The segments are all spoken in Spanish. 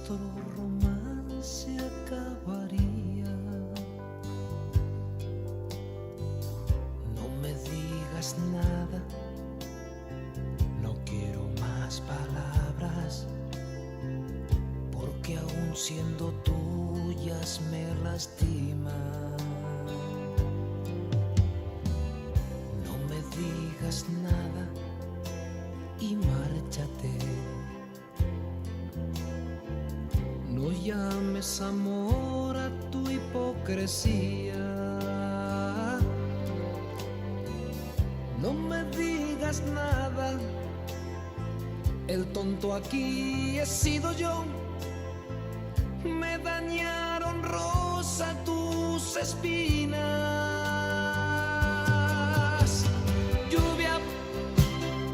nuestro romance acabaría. No me digas nada, no quiero más palabras, porque aún siendo tuyas me lastiman. No me digas nada y márchate. No llames amor a tu hipocresía. No me digas nada, el tonto aquí he sido yo. Me dañaron, rosa, tus espinas. Lluvia,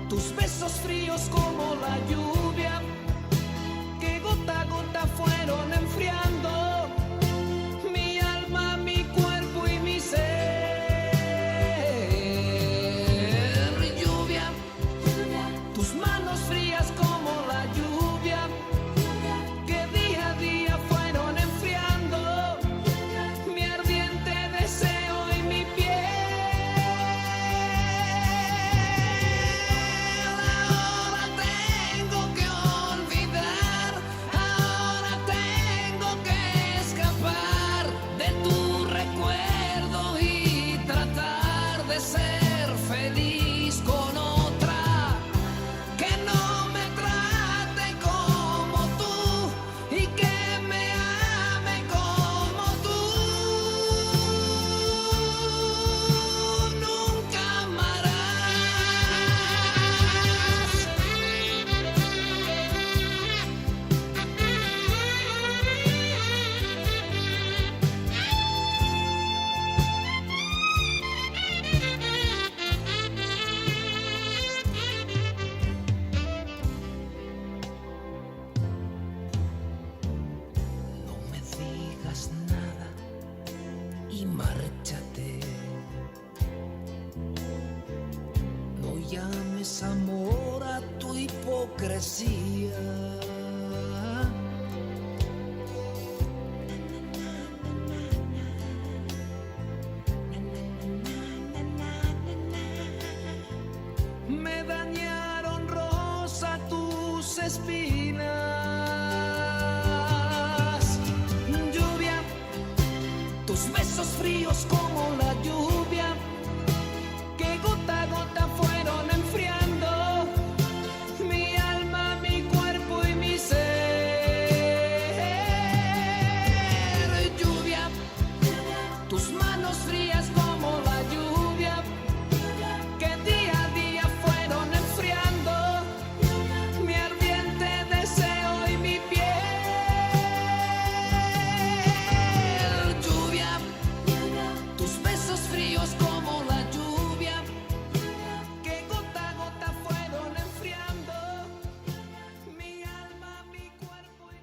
tus besos fríos como la lluvia, que gota a gota fueron enfriando mi alma, mi cuerpo y mi ser. Lluvia, tus manos frías como la lluvia, que día a día fueron enfriando mi ardiente deseo y mi piel. Ahora tengo que olvidar, ahora tengo que escapar de tu recuerdo y tratar de ser feliz con otra que no me trate como tú y que me ame como tú nunca amarás. No me digas nada y márchate. No llames amor a tu hipocresía. Me dañaron, rosa, tus espinas.